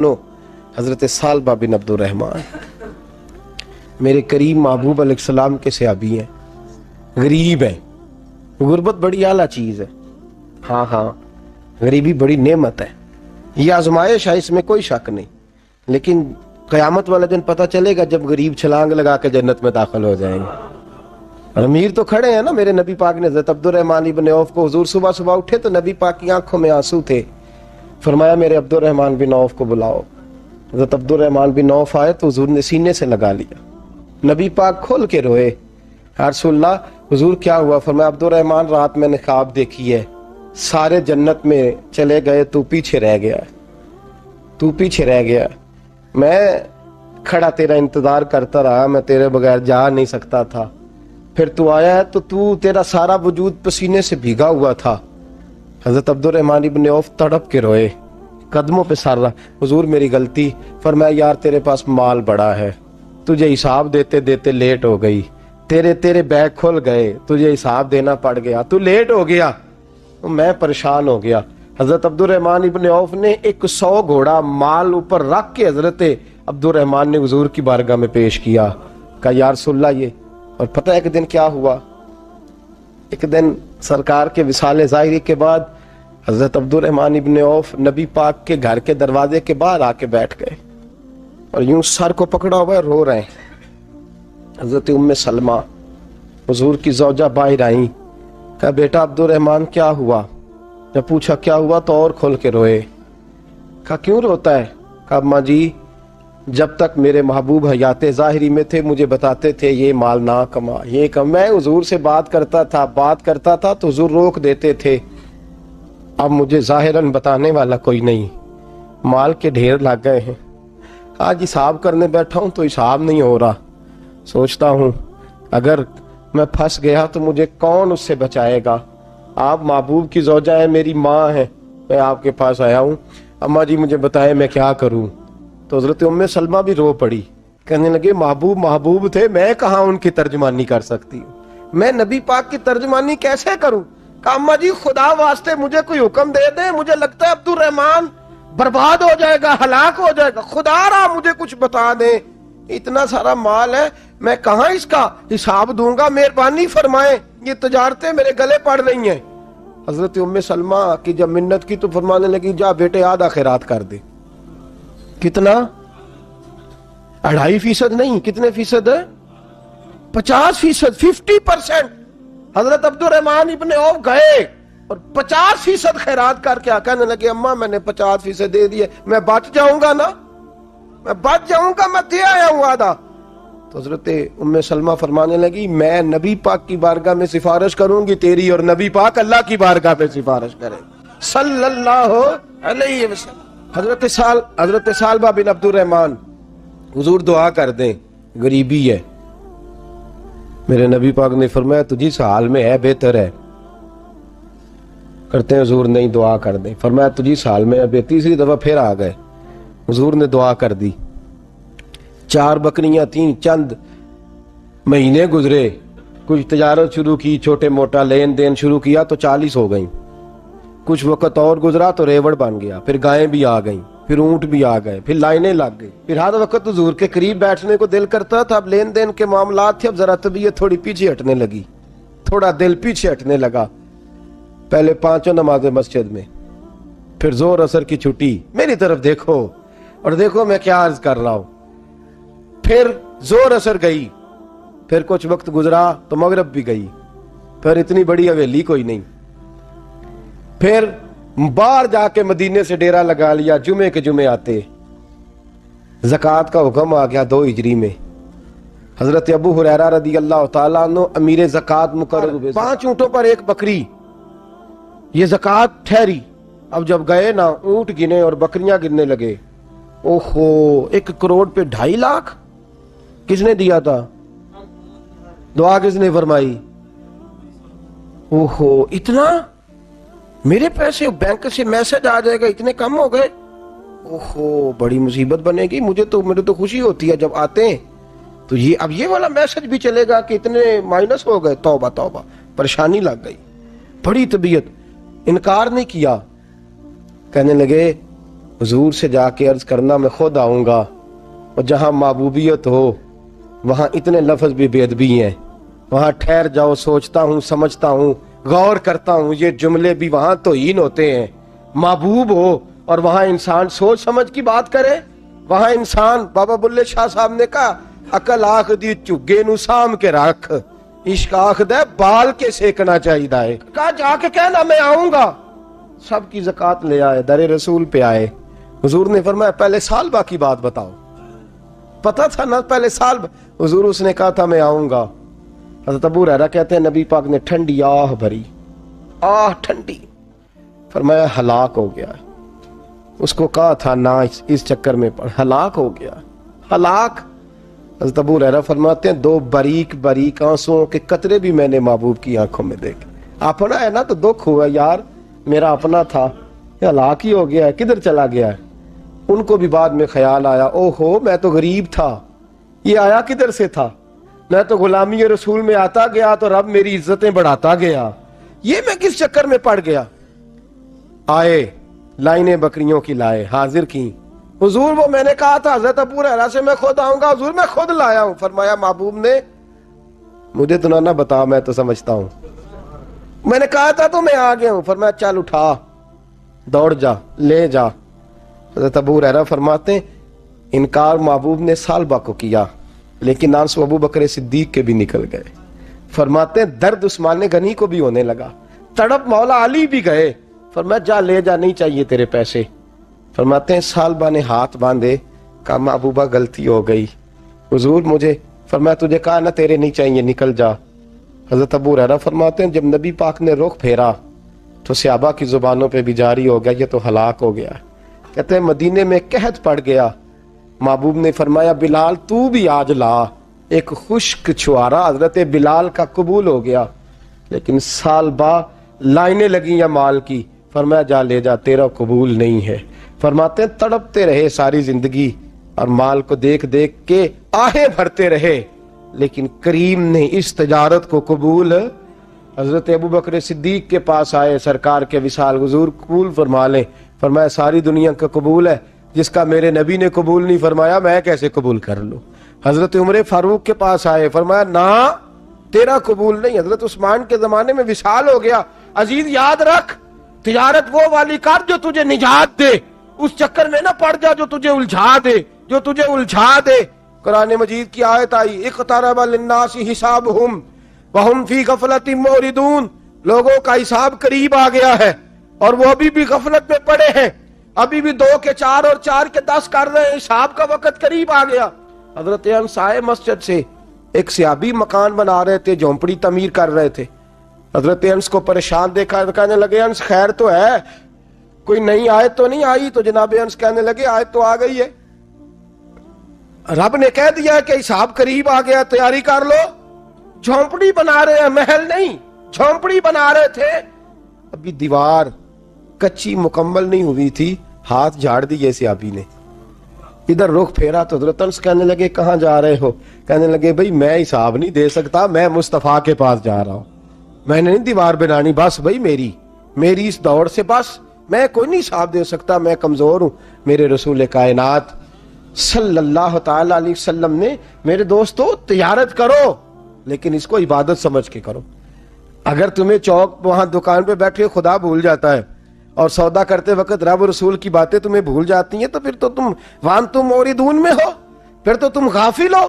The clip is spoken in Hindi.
नो हज़रत सालबा बिन अब्दुर्रहमान मेरे करीम महबूब अलैहिस्सलाम के सहाबी हैं, गरीब हैं। गुर्बत बड़ी आला चीज़ है। हाँ हाँ, गरीबी बड़ी नेमत है, यह आजमाइश है, इसमें कोई शक नहीं। लेकिन क़यामत वाले दिन पता चलेगा जब गरीब छलांग लगा के जन्नत में दाखिल हो जाएंगे। और अमीर तो खड़े हैं ना। मेरे नबी पाक ने हज़रत अब्दुर्रहमान इब्न औफ को, हुजूर सुबह सुबह उठे तो नबी पाक की आंखों में आंसू थे। फरमाया मेरे अब्दुर्रहमान बिन औफ को बुलाओ। हज़रत अब्दुर्रहमान बिन औफ आए तो हुजूर ने सीने से लगा लिया। नबी पाक खोल के रोए, या रसूलल्लाह हुजूर क्या हुआ? फरमाया अब्दुर्रहमान रात मैंने ख्वाब देखी है, सारे जन्नत में चले गए, तू पीछे रह गया, तू पीछे रह गया। मैं खड़ा तेरा इंतजार करता रहा, मैं तेरे बगैर जा नहीं सकता था। फिर तू आया है तो तू, तेरा सारा वजूद पसीने से भीगा हुआ था। हज़रत अब्दुर्रहमान इब्न औफ तड़प के रोए, कदमों पे सर रहा। हुजूर मेरी गलती। फरमाया यार तेरे पास माल बड़ा है, तुझे हिसाब देते देते लेट हो गई, तेरे बैग खुल गए, तुझे हिसाब देना पड़ गया, तू लेट हो गया, तो मैं परेशान हो गया। हज़रत अब्दुर्रहमान इब्न औफ ने 100 घोड़ा माल ऊपर रख के हज़रत अब्दुर्रहमान ने हुजूर की बारगाह में पेश किया। कहा या रसूलल्लाह ये। और पता है एक दिन क्या हुआ? एक दिन सरकार के विसाले ज़ाहिरी के बाद हज़रत अब्दुर्रहमान इब्न औफ नबी पाक के घर के दरवाजे के बाहर आके बैठ गए और यूं सर को पकड़ा हुआ है, रो रहे हैं। हज़रत उम्मे सलमा हुजूर की ज़ौजा बाहर आई। कहा बेटा अब्दुर्रहमान क्या हुआ? जब पूछा क्या हुआ तो और खोल के रोए। कहा क्यों रोता है? कहा अम्मा जी जब तक मेरे महबूब हयात ज़ाहिरी में थे मुझे बताते थे ये माल ना कमा, ये कम। मैं हुजूर से बात करता था तो हुजूर रोक देते थे। अब मुझे ज़ाहिरन बताने वाला कोई नहीं, माल के ढेर लग गए हैं। आज हिसाब करने बैठा हूं तो हिसाब नहीं हो रहा। सोचता हूं अगर मैं फंस गया तो मुझे कौन उससे बचाएगा? आप महबूब की ज़ौजा है, मेरी माँ है, मैं आपके पास आया हूँ, अम्मा जी मुझे बताएं मैं क्या करूँ? तो हज़रत उम्मे सलमा भी रो पड़ी, कहने लगे महबूब महबूब थे, मैं कहाँ उनकी तर्जमानी कर सकती हूँ, मैं नबी पाक की तर्जमानी कैसे करूँ? कहा अम्मा जी खुदा वास्ते मुझे कोई हुक्म दे दे, मुझे लगता है अब्दुर्रहमान बर्बाद हो जाएगा, हलाक हो जाएगा, खुदा रहा मुझे कुछ बता दे, इतना सारा माल है, मैं कहाँ इसका हिसाब दूंगा, मेहरबानी फरमाए, ये तजारतें मेरे गले पड़ रही हैं। हजरत उम्मे सलमा की जब मिन्नत की तो फरमाने लगी जा बेटे आधा खैरात कर दे। कितना? 2.5% नहीं, कितने फीसद है? 50%, 50%। हजरत अब्दुर्रहमान इब्न औफ गए और 50% खैरात करके कहने लगे अम्मा मैंने 50% दे दिए, मैं बच जाऊंगा ना, मैं बच जाऊंगा, मैं दे आया हूं आधा। तो हजरत उम्मे सलमा फरमाने लगी मैं नबी पाक की बारगाह में सिफारिश करूंगी तेरी, और नबी पाक अल्लाह की बारगाह में सिफारिश करें सल्लल्लाहु अलैहि वसल्लम। हजरत सालबा बिन अब्दुर्रहमान हुजूर दुआ कर दें, गरीबी है। मेरे नबी पाक ने फरमाया तुझी हाल में है, बेहतर है। करते हैं हुजूर नहीं दुआ कर दें, फरमाया तुझी हाल में है। तीसरी दफा फिर आ गए, हुजूर ने दुआ कर दी। 4 बकरियां थीं, चंद महीने गुजरे, कुछ तजारत शुरू की, छोटे मोटा लेन देन शुरू किया तो 40 हो गई। कुछ वक्त और गुजरा तो रेवड़ बन गया, फिर गायें भी आ गईं, फिर ऊंट भी आ गए, फिर लाइनें लग गई। फिर हर वक्त हुजूर के करीब बैठने को दिल करता था। अब लेन देन के मामलात थे, अब जरा तबीयत थोड़ी पीछे हटने लगी, थोड़ा दिल पीछे हटने लगा। पहले 5 नमाजें मस्जिद में, फिर जोर असर की छुट्टी, मेरी तरफ देखो और देखो मैं क्या अर्ज कर रहा हूं। फिर जोर असर गई, फिर कुछ वक्त गुजरा तो मगरब भी गई, फिर इतनी बड़ी हवेली कोई नहीं। फिर बाहर जाके मदीने से डेरा लगा लिया, जुमे के जुमे आते। ज़कात का हुक्म आ गया 2 हिजरी में। हजरत अबू हुरैरा रदी अल्लाह तआला अन्हु अमीर ज़कात मुकर्रर हुए। 5 ऊंटों पर 1 बकरी, ये ज़कात ठहरी। अब जब गए ना, ऊंट गिने और बकरियां गिनने लगे। ओहो 1 करोड़ पे 2.5 लाख किसने दिया था? दुआ किसने फरमाई? ओहो इतना, मेरे पैसे बैंक से मैसेज आ जाएगा इतने कम हो गए, ओहो बड़ी मुसीबत बनेगी। मुझे तो खुशी होती है जब आते हैं तो ये, अब ये वाला मैसेज भी चलेगा कि इतने माइनस हो गए। तौबा तौबा, परेशानी लग गई, बड़ी तबीयत। इनकार नहीं किया, कहने लगे हुजूर से जाके अर्ज करना मैं खुद आऊंगा, और जहां महबूबियत हो वहां इतने लफ्ज भी बेअदबी हैं, वहां ठहर जाओ, सोचता हूं, समझता हूं, गौर करता हूं, ये जुमले भी वहां तौहीन होते हैं। महबूब हो और वहां इंसान सोच समझ की बात करे, वहां इंसान, बाबा बुल्ले शाह साहब ने कहा, अकल आख दी झुग्गे नु साम के रख, इश्क आख दे बाल के सेकना चाहिए। कहा जाके कहना मैं आऊंगा। सबकी ज़कात ले आए, दरे रसूल पे आए। हुजूर ने फरमाया पहले सालबा की बात बताओ। पता था ना पहले साल। हुजूर उसने कहा था मैं आऊंगा। हज़रत अबू हुरैरा कहते हैं नबी पाक ने ठंडी आह भरी, आह ठंडी। फरमाया हलाक हो गया। उसको कहा था ना इस चक्कर में पड़, हलाक हो गया, हलाक। हज़रत अबू हुरैरा फरमाते हैं दो बारीक बारीक आंसुओं के कतरे भी मैंने महबूब की आंखों में देखे। अपना है ना तो दुख हुआ, यार मेरा अपना था, हलाक ही हो गया है, किधर चला गया है। उनको भी बाद में ख्याल आया, ओहो मैं तो गरीब था, ये आया किधर से था, मैं तो गुलामी रसूल में आता गया तो रब मेरी इज्जतें बढ़ाता गया, ये मैं किस चक्कर में पड़ गया। आए, लाइनें बकरियों की लाए, हाजिर की। हुजूर वो मैंने कहा था हज़रत अबू हुरैरा से मैं खुद आऊंगा, हुजूर मैं खुद लाया हूं। फरमाया महबूब ने मुझे तो ना बता, मैं तो समझता हूं, मैंने कहा था तो मैं आ गया हूं। फरमाया चल उठा, दौड़ जा, ले जा। हज़रत अबू हुरैरा फरमाते इनकार महबूब ने सालबा को किया, लेकिन आंसू अबू बकर सिद्दीक के भी निकल गए। फरमाते दर्द उस्मान गनी को भी होने लगा, तड़प मौला अली भी गए। फरमाया जा ले जा, नहीं चाहिए तेरे पैसे। फरमाते हैं सालबा ने हाथ बांधे, कहा महबूबा गलती हो गई, हुजूर मुझे। फरमाया तुझे कहा ना तेरे नहीं चाहिए, निकल जा। हज़रत अबू हुरैरा फरमाते हैं जब नबी पाक ने रुख फेरा तो सहाबा की जुबानों पे भी जारी हो गया, ये तो हलाक हो गया। कहते हैं मदीने में कहत पड़ गया। महबूब ने फरमाया बिलाल तू भी आज ला। एक खुश्क छुआरा हजरत बिलाल का कबूल हो गया, लेकिन सालबा लाइनें लगी या माल की। फरमाया जा ले जा, तेरा कबूल नहीं है। फरमाते तड़पते रहे सारी जिंदगी और माल को देख देख के आहें भरते रहे, लेकिन करीम ने इस तजारत को कबूल। हजरत अबू बकर सिद्दीक के पास आए, सरकार के विसाल हुजूर कबूल फरमा लें। फरमाया सारी दुनिया का कबूल है, जिसका मेरे नबी ने कबूल नहीं फरमाया मैं कैसे कबूल कर लूं। हजरत उमर फारूक के पास आए, फरमाया ना तेरा कबूल नहीं। हजरत उस्मान के जमाने में विसाल हो गया। अजीज याद रख, तिजारत वो वाली कर जो तुझे निजात दे, उस चक्कर में ना पड़ जा जो तुझे उलझा दे, जो तुझे उलझा दे। कुरान मजीद की आयत आई, इक़्तरबा लिन्नासी हिसाबुहुम वहुम फी गफलतिन मुरिदून। लोगों का हिसाब करीब आ गया है और वो अभी भी गफलत में पड़े हैं, अभी भी 2 के 4 और 4 के 10 कर रहे हैं, हिसाब का वक्त करीब आ गया। हजरत अनस आए मस्जिद से, एक सहाबी मकान बना रहे थे, झोंपड़ी तमीर कर रहे थे। हजरत अनस को परेशान देखा, कहने लगे अंस खैर तो है, कोई नई आयत तो नहीं आई। तो जनाब अंस कहने लगे आयत तो आ गई है, रब ने कह दिया है कि हिसाब करीब आ गया, तैयारी कर लो। झोंपड़ी बना रहे हैं, महल नहीं, झोंपड़ी बना रहे थे। अभी दीवार कच्ची मुकम्मल नहीं हुई थी, हाथ झाड़ दिए सहाबी ने। इधर रुख फेरा तो हजरत अनस कहने लगे कहां जा रहे हो। कहने लगे भाई मैं हिसाब नहीं दे सकता, मैं मुस्तफा के पास जा रहा हूं, मैंने नहीं दीवार बनानी, बस भाई मेरी इस दौड़ से बस मैं कोई नहीं हिसाब दे सकता, मैं कमजोर हूं। मेरे रसूल कायनात सल्लल्लाहु ताला अलैहि वसल्लम ने, मेरे दोस्तों तिजारत करो लेकिन इसको इबादत समझ के करो। अगर तुम्हें चौक वहां दुकान पे बैठे खुदा भूल जाता है और सौदा करते वक्त रब रसूल की बातें तुम्हें भूल जाती हैं, तो फिर तो तुम वान तुम मोरिदून में हो, फिर तो तुम गाफिल हो।